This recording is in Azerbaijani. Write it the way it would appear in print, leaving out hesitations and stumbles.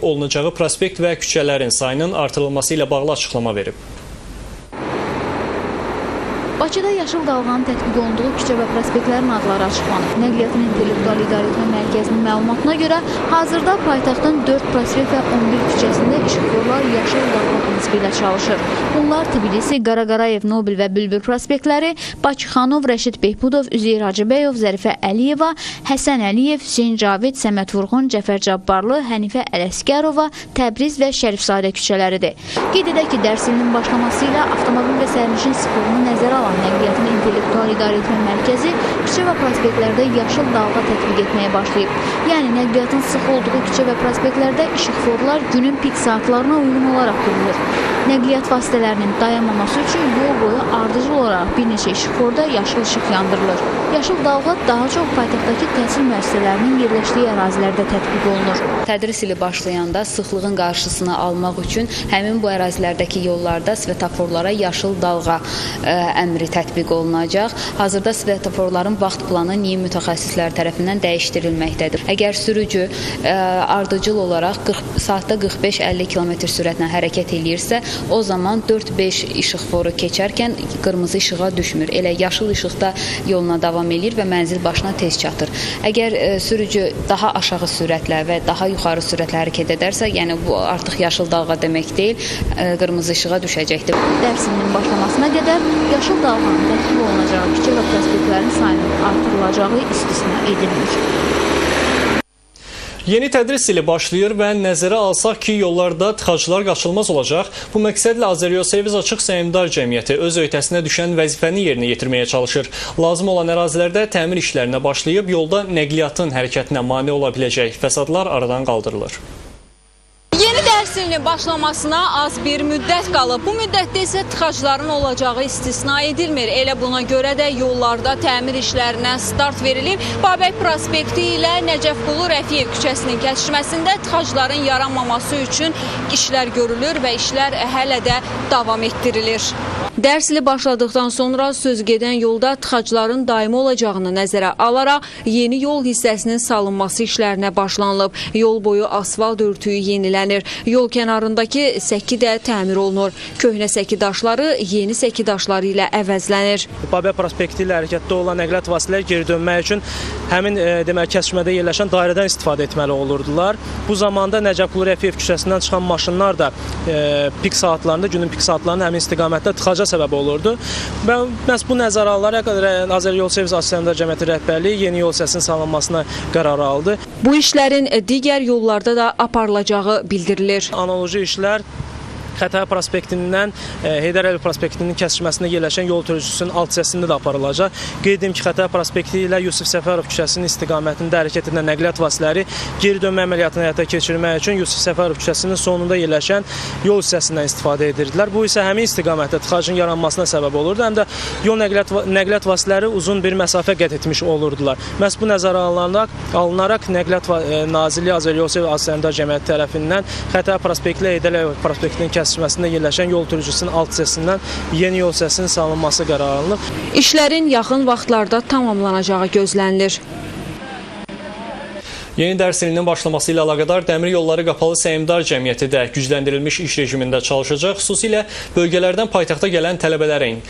olunacağı prospekt və küçələrin sayının artırılması ilə bağlı açıqlama verib. Bakıda yaşıl dalğanın tətbiq olunduğu küçə və prospektlərin adları açıqlanıb. Nəqliyyatın İntellektual İdarəetmə Mərkəzinin məlumatına görə hazırda paytaxtın 4 prospekt və 11 küçəsində işıqforlar yaşıl dalğa prinsipi ilə çalışır. Bunlar Tbilisi, Qaraqarayev, Nobil və Bülbül prospektləri, Bakıxanov, Rəşid Behbudov, Üzeyir Hacıbəyov, Zərifə Əliyeva, Həsən Əliyev, Hüseyin Cavid, Səməd Vurğun, Cəfər Cabbarlı, Hənifə Ələskərova, Təbriz və Şərifzadə küçələridir. Qeyd edək ki, dərs ilinin başlaması ilə avtomobil və sərnişin sıxlığını nəzərə alan Nəqliyyatın İntellektual İdarəetmə Mərkəzi küçə və prospektlərdə yaşıl dalğa tətbiq etməyə başlayıb. Yəni, nəqliyyatın sıx olduğu küçə və prospektlərdə işıqforlar günün pik saatlarına uyğun olaraq qurulur. Nəqliyyat vasitələrinin dayanmaması üçün yol boyu ardıcıl olaraq bir neçə işıqforda yaşıl işıq yandırılır. Yaşıl dalğa daha çox paytaxtdakı təhsil müəssisələrinin yerləşdiyi ərazilərdə tətbiq olunur. Tədris ili başlayanda sıxlığın qarşısını almaq üçün həmin bu ərazilərdəki yollarda svetoforlara yaşıl dalğa əmri tətbiq olunacaq. Hazırda svetoforların vaxt planı Nİİ mütəxəssislər tərəfindən dəyişdirilməkdədir. Əgər sürücü ardıcıl olaraq saatda 45-50 km sürətlə hərəkət edirsə, o zaman 4-5 işıqforu keçərkən qırmızı işığa düşmür. Elə yaşıl işıqda yoluna davam edir və mənzil başına tez çatır. Əgər sürücü daha aşağı sürətlə və daha yuxarı sürətlə hərəkət edərsə, yəni bu artıq yaşıl dalğa demək deyil, qırmızı işığa düşəcəkdir. Dərs ilinin başlamasına qədər yaşıl dalğanın tətbiq olunacağı küçə və prospektlərin sayının artırılacağı istisna edilir. Yeni tədris ili başlayır və nəzərə alsaq ki, yollarda tıxaclar qaçılmaz olacaq. Bu məqsədlə Azəryolservis Açıq Səhmdar Cəmiyyəti öz öhdəsinə düşən vəzifəni yerinə yetirməyə çalışır. Lazım olan ərazilərdə təmir işlərinə başlayıb, yolda nəqliyyatın hərəkətinə mane ola biləcək fəsadlar aradan qaldırılır. Yeni dərs ilinin başlamasına az bir müddət qalıb. Bu müddətdə isə tıxacların olacağı istisna edilmir. Elə buna görə də yollarda təmir işlərinə start verilir. Babək prospekti ilə Nəcəfqulu Rəfiyev küçəsinin kəsişməsində tıxacların yaranmaması üçün işlər görülür və işlər hələ də davam etdirilir. Dərs ili başladıqdan sonra söz gedən yolda tıxacların daimi olacağını nəzərə alaraq yeni yol hissəsinin salınması işlərinə başlanılıb. Yol boyu asfalt örtüyü yenilənir. Yol kənarındakı səki də təmir olunur. Köhnə səki daşları yeni səki daşları ilə əvəzlənir. Babək prospekti ilə hərəkətdə olan nəqliyyat vasitələri geri dönmək üçün həmin kəsişmədə yerləşən dairədən istifadə etməli olurdular. Bu zamanda Nəcəfqulu Rəfiyev küçəsindən çıxan maşınlar da pik saatlarında, günün pik saatlarında həmin istiqamətdə tıxaca səbəb olurdu. Və məhz bu nəzərə alaraq Azəryolservis Açıq Səhmdar Cəmiyyəti rəhbərliyi yeni yol hissəsinin salınmasına qərar aldı. Bu işlərin digər yollarda da aparılacağı bildirilir. Analoji işlər Xətai prospektindən Heydər Əliyev prospektinin kəsişməsində yerləşən yol sürücüsünün alt hissəsində də aparılacaq. Qeyd edim ki, Xətai prospekti ilə Yusif Səfərov küçəsinin istiqamətində hərəkət edən nəqliyyat vasitələri geri dönmə əməliyyatını həyata keçirmək üçün Yusif Səfərov küçəsinin sonunda yerləşən yol hissəsindən istifadə edirdilər. Bu isə həmin istiqamətdə tıxacın yaranmasına səbəb olurdu, həm də yol nəqliyyat vasitələri uzun bir məsafə qət etmiş olurdular. Məhz bu nəzərə alınaraq Nəqliyyat Nazirliyi Azəryolservis Açıq Səhmdar Cəmiyyəti tərəfindən Xətai prospekti ilə Heydər Əliyev prospektinin kəsişməsində yerləşən yol sürücüsünün alt hissəsindən yeni yol hissəsinin salınması qərarı alınıb. İşlərin yaxın vaxtlarda tamamlanacağı gözlənilir. Yeni dərs ilinin başlaması ilə əlaqədar Dəmir Yolları Qapalı Səhmdar Cəmiyyəti də gücləndirilmiş iş rejimində çalışacaq. Xüsusilə bölgələrdən paytaxta gələn tələbələrin